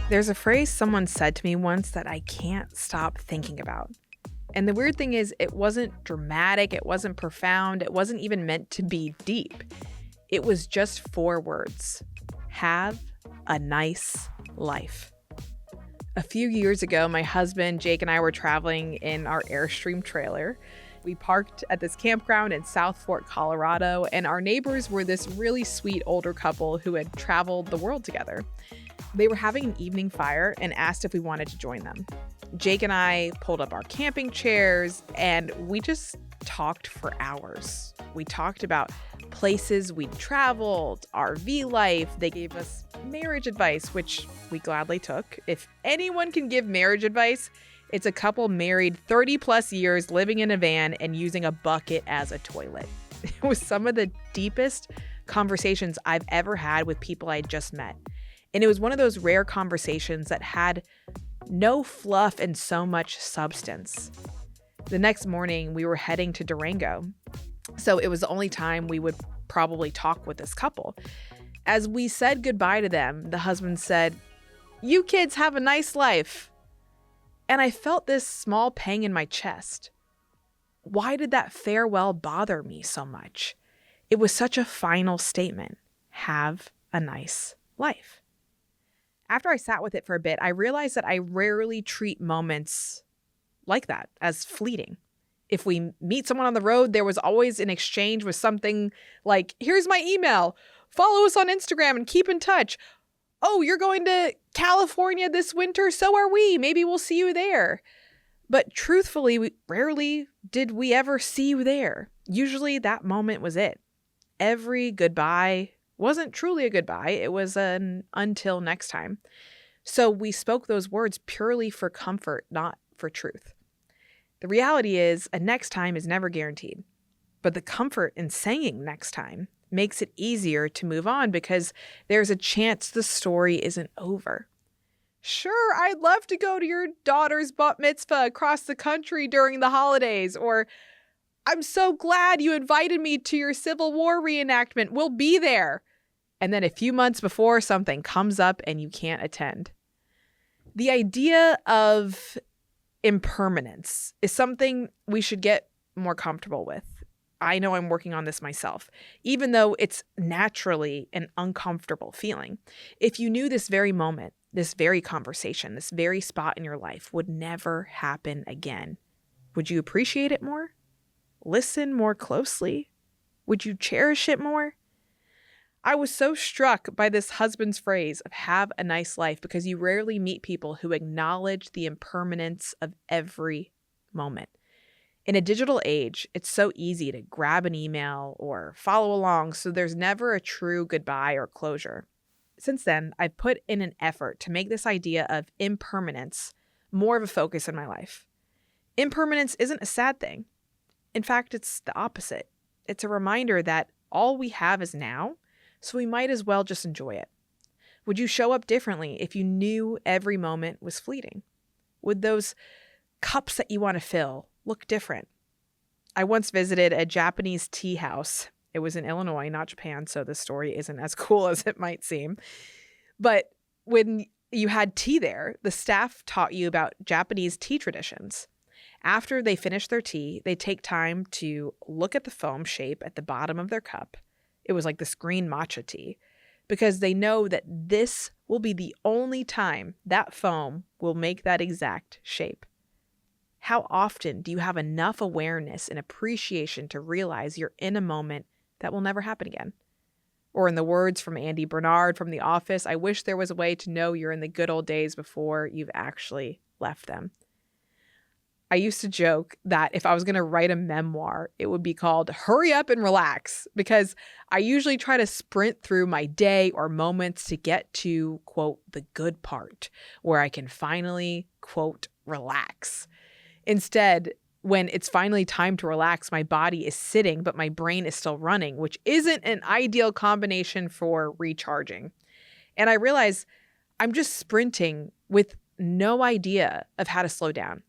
There's a phrase someone said to me once that I can't stop thinking about. And the weird thing is, it wasn't dramatic, it wasn't profound, it wasn't even meant to be deep. It was just 4 words. Have a nice life. A few years ago, my husband, Jake, and I were traveling in our Airstream trailer. We parked at this campground in South Fork, Colorado, and our neighbors were this really sweet older couple who had traveled the world together. They were having an evening fire and asked if we wanted to join them. Jake and I pulled up our camping chairs and we just talked for hours. We talked about places we'd traveled, RV life. They gave us marriage advice, which we gladly took. If anyone can give marriage advice, it's a couple married 30 plus years living in a van and using a bucket as a toilet. It was some of the deepest conversations I've ever had with people I just met. And it was one of those rare conversations that had no fluff and so much substance. The next morning, we were heading to Durango. So it was the only time we would probably talk with this couple. As we said goodbye to them, the husband said, "You kids have a nice life." And I felt this small pang in my chest. Why did that farewell bother me so much? It was such a final statement. Have a nice life. After I sat with it for a bit, I realized that I rarely treat moments like that as fleeting. If we meet someone on the road, there was always an exchange with something like, "Here's my email. Follow us on Instagram and keep in touch. Oh, you're going to California this winter? So are we. Maybe we'll see you there." But truthfully, rarely did we ever see you there. Usually that moment was it. Every goodbye wasn't truly a goodbye. It was an until next time. So we spoke those words purely for comfort, not for truth. The reality is a next time is never guaranteed. But the comfort in saying next time makes it easier to move on because there's a chance the story isn't over. Sure, I'd love to go to your daughter's bat mitzvah across the country during the holidays, or I'm so glad you invited me to your Civil War reenactment. We'll be there. And then a few months before, something comes up and you can't attend. The idea of impermanence is something we should get more comfortable with. I know I'm working on this myself, even though it's naturally an uncomfortable feeling. If you knew this very moment, this very conversation, this very spot in your life would never happen again, would you appreciate it more? Listen more closely? Would you cherish it more? I was so struck by this husband's phrase of have a nice life because you rarely meet people who acknowledge the impermanence of every moment. In a digital age, it's so easy to grab an email or follow along, so there's never a true goodbye or closure. Since then, I've put in an effort to make this idea of impermanence more of a focus in my life. Impermanence isn't a sad thing. In fact, it's the opposite. It's a reminder that all we have is now, so we might as well just enjoy it. Would you show up differently if you knew every moment was fleeting? Would those cups that you want to fill look different? I once visited a Japanese tea house. It was in Illinois, not Japan, so the story isn't as cool as it might seem. But when you had tea there, the staff taught you about Japanese tea traditions. After they finish their tea, they take time to look at the foam shape at the bottom of their cup. It was like this green matcha tea, because they know that this will be the only time that foam will make that exact shape. How often do you have enough awareness and appreciation to realize you're in a moment that will never happen again? Or in the words from Andy Bernard from The Office, I wish there was a way to know you're in the good old days before you've actually left them. I used to joke that if I was going to write a memoir, it would be called Hurry Up and Relax, because I usually try to sprint through my day or moments to get to, quote, the good part, where I can finally, quote, relax. Instead, when it's finally time to relax, my body is sitting, but my brain is still running, which isn't an ideal combination for recharging. And I realize I'm just sprinting with no idea of how to slow down.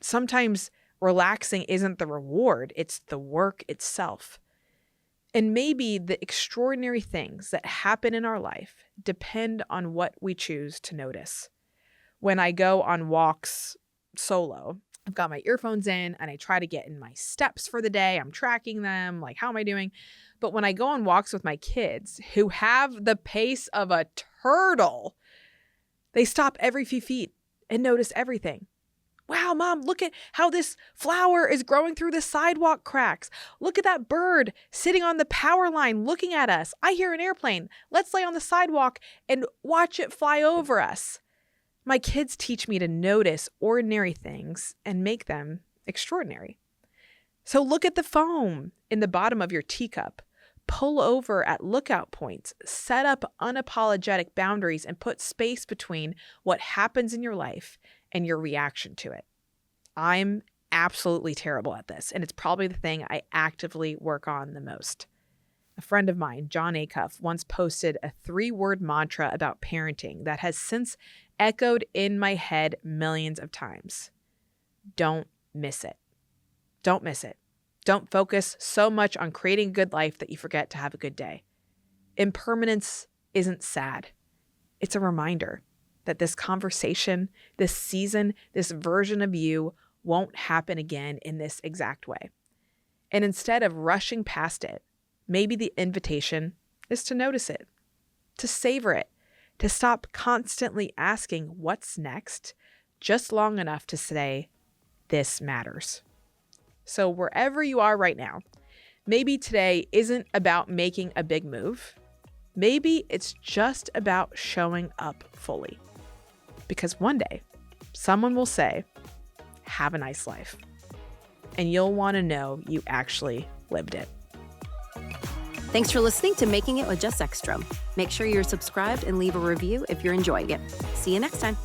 Sometimes relaxing isn't the reward, it's the work itself. And maybe the extraordinary things that happen in our life depend on what we choose to notice. When I go on walks solo, I've got my earphones in and I try to get in my steps for the day. I'm tracking them, like, how am I doing? But when I go on walks with my kids who have the pace of a turtle, they stop every few feet and notice everything. Wow, Mom, look at how this flower is growing through the sidewalk cracks. Look at that bird sitting on the power line looking at us. I hear an airplane. Let's lay on the sidewalk and watch it fly over us. My kids teach me to notice ordinary things and make them extraordinary. So look at the foam in the bottom of your teacup. Pull over at lookout points. Set up unapologetic boundaries and put space between what happens in your life and your reaction to it. I'm absolutely terrible at this, and it's probably the thing I actively work on the most. A friend of mine, John Acuff, once posted a 3-word mantra about parenting that has since echoed in my head millions of times. Don't miss it. Don't miss it. Don't focus so much on creating a good life that you forget to have a good day. Impermanence isn't sad. It's a reminder that this conversation, this season, this version of you won't happen again in this exact way. And instead of rushing past it, maybe the invitation is to notice it, to savor it, to stop constantly asking what's next, just long enough to say, this matters. So wherever you are right now, maybe today isn't about making a big move. Maybe it's just about showing up fully. Because one day, someone will say, have a nice life. And you'll want to know you actually lived it. Thanks for listening to Making It with Jess Ekstrom. Make sure you're subscribed and leave a review if you're enjoying it. See you next time.